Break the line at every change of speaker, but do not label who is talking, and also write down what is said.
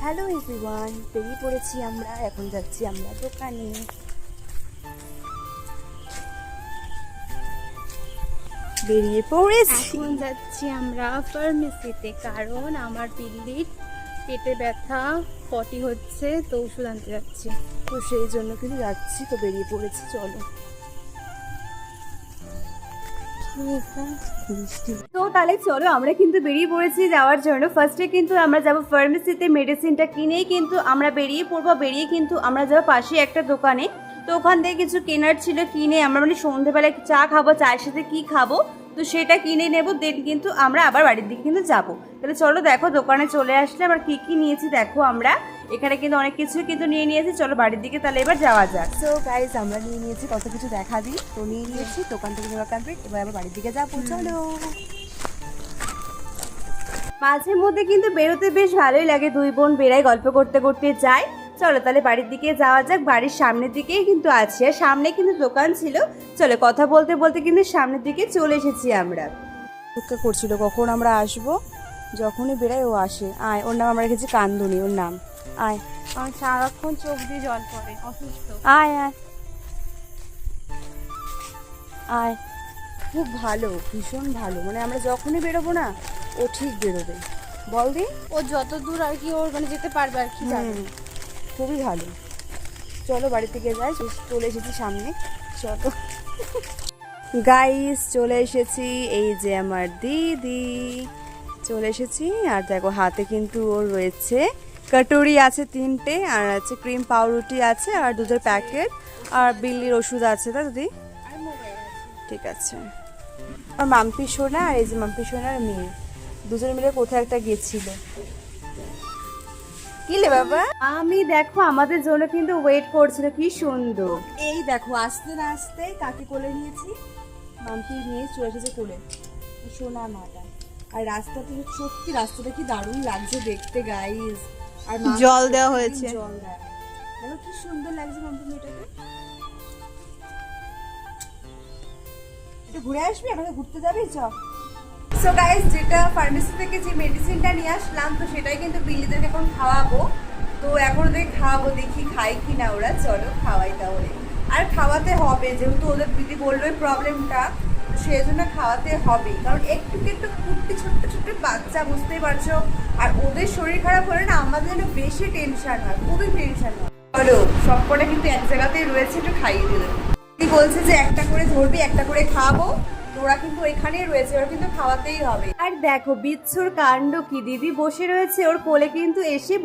Hello everyone, বেরিয়ে পড়েছি আমরা। এখন যাচ্ছি আমরা দোকানে। বেরিয়ে পড়েছি,
এখন যাচ্ছি আমরা ফার্মেসিতে, কারণ আমার পিল্লির পেটে ব্যথা, পটি হচ্ছে, তো ওষুধ আনতে যাচ্ছি।
তো সেই জন্য কিন্তু যাচ্ছি। তো বেরিয়ে পড়েছি, চলো। তো তাহলে চলো, আমরা কিন্তু বেরিয়ে পড়েছি যাওয়ার জন্য। ফার্স্টে কিন্তু আমরা যাবো ফার্মেসিতে, মেডিসিনটা কিনেই কিন্তু আমরা বেরিয়ে পড়বো। বেরিয়ে কিন্তু আমরা যাবো পাশে একটা দোকানে। তো ওখান থেকে কিছু কেনার ছিল, কিনে আমরা মানে সন্ধ্যেবেলায় চা খাবো, চায়ের সাথে কি খাবো তো সেটা কিনে নেবো। দেন কিন্তু আমরা আবার বাড়ির দিকে কিন্তু যাবো। তাহলে চলো, দেখো দোকানে চলে আসলে আবার কি কি নিয়েছি দেখো। আমরা এখানে কিন্তু অনেক কিছু কিন্তু নিয়ে নিয়েছি। চলো বাড়ির দিকে তাহলে এবার যাওয়া যাক। সো গাইজ, আমরা নিয়ে নিয়েছি কত কিছু, দেখা দিই। তো নিয়ে নিয়েছি, দোকান থেকে নেওয়া কমপ্লিট। এবার আবার বাড়ির দিকে যাবো, চলো। মাঝে মধ্যে কিন্তু বেরোতে বেশ ভালোই লাগে, দুই বোন বেড়াই, গল্প করতে করতে যাই। চলো তাহলে বাড়ির দিকে যাওয়া যাক। বাড়ির সামনের দিকেই কিন্তু আছে, আর সামনে কিন্তু দোকান ছিল। চলো, কথা বলতে বলতে কিন্তু সামনের দিকে চলে এসেছি আমরা। অপেক্ষা করছিল কখন আমরা আসবো। যখনই বেড়াই ও আসে। আয়, ওর নাম আমরা রেখেছি কান্দুনি, ওর নাম। আয়
আমার সারাক্ষণ চোখ দিয়ে জল পড়ে, অসুস্থ।
আয় আয় আয়। খুব ভালো, ভীষণ ভালো। মানে আমরা যখনই বেরোবো না, ও ঠিক বেরোবে। বল দি।
ও যত দূর আর কি ওর মানে যেতে পারবে আর কি যাবে।
খুবই ভালো। চলো বাড়ি থেকে যাই। চলে এসেছি সামনে, চলো। গাইস, চলে এসেছি। এই যে আমার দিদি চলে এসেছি। আর দেখো হাতে কিন্তু ওর রয়েছে কাটুরি আছে 3টে, আর আছে ক্রিম পাউরুটি আছে, আর দুধের প্যাকেট, আর বিল্লির ওষুধ আছে। তা দিদি
আর মোবাইল আছে।
ঠিক আছে। আর মাম্পি সোনা, আর এই যে মাম্পি সোনার মেয়ে, দুজন মিলে কোথায় একটা গেছিল। কি লে বাবা? আমি দেখো আমাদের জন্য কিন্তু ওয়েট করছিল, কি সুন্দর। এই দেখো আস্তে না আস্তে কাকে কোলে নিয়েছি, মাম্পি নিয়ে চলে এসেছে কোলে, সোনা মাটা। আর রাস্তাতে সত্যি রাস্তাটা কি দারুণ লাগছে দেখতে গাইস। আর
জল দেওয়া হয়েছে।
জল দেয়, দেখো কি সুন্দর লাগছে মাম্পি মেয়েটাকে। একটু ঘুরে আসবি, আমাকে ঘুরতে যাবি চ। সো গাইস, যেটা ফার্মেসি থেকে যে মেডিসিনটা নিয়ে আসলাম, তো সেটাই কিন্তু বিল্লিদেরকে এখন খাওয়াবো। তো এখন ওদের খাওয়াবো, দেখি খাই কি না ওরা। চলো খাওয়াই তাহলে। আর খাওয়াতে হবে, যেহেতু ওদের দিদি বললো এই প্রবলেমটা, সেই জন্য খাওয়াতে হবে। কারণ একটু একটু কুট্টি ছোট্ট ছোট্ট বাচ্চা, বুঝতেই পারছো। আর ওদের শরীর খারাপ হলে না আমাদের যেন বেশি টেনশন হয়, খুবই টেনশন হয়। চলো, সবকটা কিন্তু এক জায়গাতেই রয়েছে, একটু খাইয়ে দিল। দিদি বলছে যে একটা করে ধরবি, একটা করে খাবো। ওরা কিন্তু ওইখানেই রয়েছে, ওরা কিন্তু খাওয়াতেই হবে। আর দেখো বিচ্ছুর কাণ্ড কি, দিদি বসে রয়েছে, ওর কোলে কিন্তু এসে